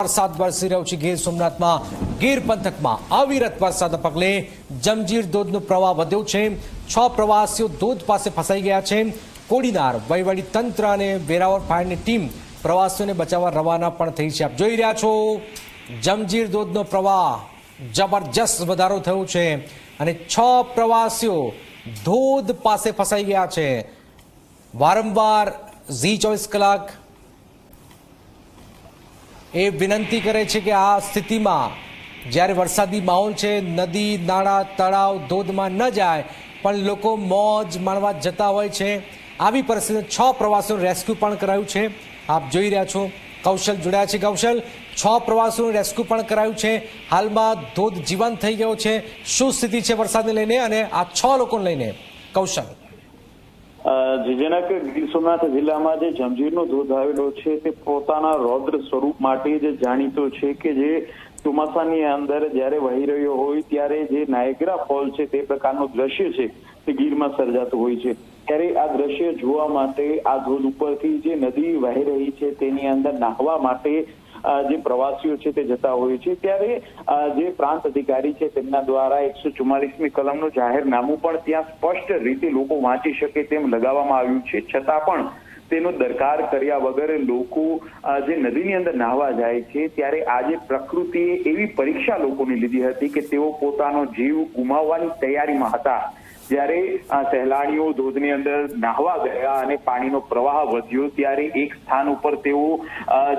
વરસાદ વરસી રહ્યો છે ગીર સોમનાથમાં ગીર પંથકમાં અવિરત વરસાદના પગલે જમજીર ધોધનો પ્રવાહ વધ્યો છે। 6 પ્રવાસીઓ ધોધ પાસે ફસાઈ ગયા છે। કોડીનાર વહીવટી તંત્ર અને વેરાવળ ફાયરની ટીમ પ્રવાસીઓને બચાવવા રવાના પણ થઈ છે। આપ જોઈ રહ્યા છો જમજીર ધોધનો પ્રવાહ જબરજસ્ત વધારો થયો છે અને 6 પ્રવાસીઓ ધોધ પાસે ફસાઈ ગયા છે। વારંવાર ઝી24 કલાક એ વિનંતી કરે છે કે આ સ્થિતિમાં જ્યારે વરસાદી માહોલ છે, નદી નાળા તળાવ ધોધમાં ન જાય પણ લોકો મોજ માણવા જતા હોય છે। આવી પરિસ્થિતિમાં 6 પ્રવાસીઓનું રેસ્ક્યુ પણ કરાયું છે। આપ જોઈ રહ્યા છો કૌશલ જોડાયા છે। કૌશલ, 6 પ્રવાસીઓનું રેસ્ક્યુ પણ કરાયું છે। હાલમાં ધોધ જીવંત થઈ ગયો છે। શું સ્થિતિ છે વરસાદને લઈને અને આ 6 લોકોને લઈને? કૌશલ, જેના કે ગીર સોમનાથ જિલ્લામાં જે જમજીરનો ધોધ આવેલો છે તે પોતાના રૌદ્ર સ્વરૂપ માટે જ જાણીતો છે કે જે ચોમાસાની અંદર જ્યારે વહી રહ્યો હોય ત્યારે જે નાયગ્રા ફોલ છે તે પ્રકારનું દ્રશ્ય છે તે ગીરમાં સર્જાતું હોય છે। ત્યારે આ દ્રશ્ય જોવા માટે આ ધોધ ઉપરથી જે નદી વહી રહી છે તેની અંદર નાહવા માટે જે પ્રવાસીઓ છે તે જતા હોય છે। ત્યારે જે પ્રાંત અધિકારી છે તેમના દ્વારા 144મી કલમનું જાહેરનામું પણ ત્યાં સ્પષ્ટ રીતે લોકો વાંચી શકે તેમ લગાવવામાં આવ્યું છે। છતાં પણ તેનો દરકાર કર્યા વગર લોકો જે નદીની અંદર નાહવા જાય છે ત્યારે આજે પ્રકૃતિએ એવી પરીક્ષા લોકોની લીધી હતી કે તેઓ પોતાનો જીવ ગુમાવવાની તૈયારીમાં હતા। જ્યારે સહેલાણીઓ ધોધની અંદર નાહવા ગયા અને પાણીનો પ્રવાહ વધ્યો ત્યારે એક સ્થાન ઉપર તેઓ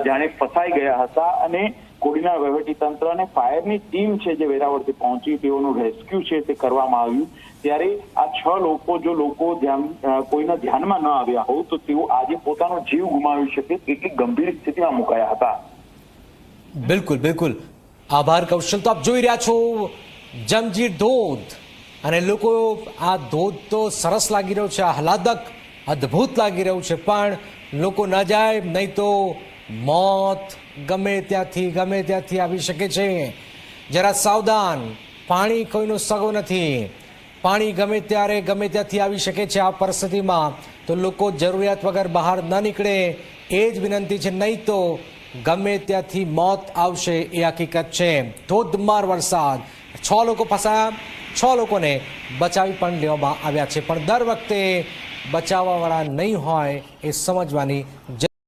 જાણે ફસાઈ ગયા હતા અને કોડીનાર વહીવટી તંત્ર અને ફાયરની ટીમ છે જે વેરાવળથી પહોંચી તેઓનું રેસ્ક્યુ છે તે કરવામાં આવ્યું। ત્યારે આ 6 લોકો જો કોઈના ધ્યાનમાં ન આવ્યા હોય તો તેઓ આજે પોતાનો જીવ ગુમાવી શકે એટલી ગંભીર સ્થિતિમાં મુકાયા હતા। બિલકુલ બિલકુલ, આભાર કૌશલ। તો આપ જોઈ રહ્યા છો જમજીર ધોધ અને લોકો આ ધોધ તો સરસ લાગી રહ્યો છે, આહલાદક અદ્ભુત લાગી રહ્યું છે, પણ લોકો ન જાય નહીં તો મોત ગમે ત્યાંથી આવી શકે છે। જરા સાવધાન, પાણી કોઈનો સગો નથી, પાણી ગમે ત્યારે ગમે ત્યાંથી આવી શકે છે। આ પરિસ્થિતિમાં તો લોકો જરૂરિયાત વગર બહાર ન નીકળે એ જ વિનંતી છે, નહીં તો ગમે ત્યાંથી મોત આવશે એ હકીકત છે। ધોધમાર વરસાદ, 6 લોકો ફસાયા, 6 લોકોને બચાવી પણ લેવામાં આવ્યા છે, પણ દર વખતે બચાવવાવાળા નહીં હોય એ સમજવાની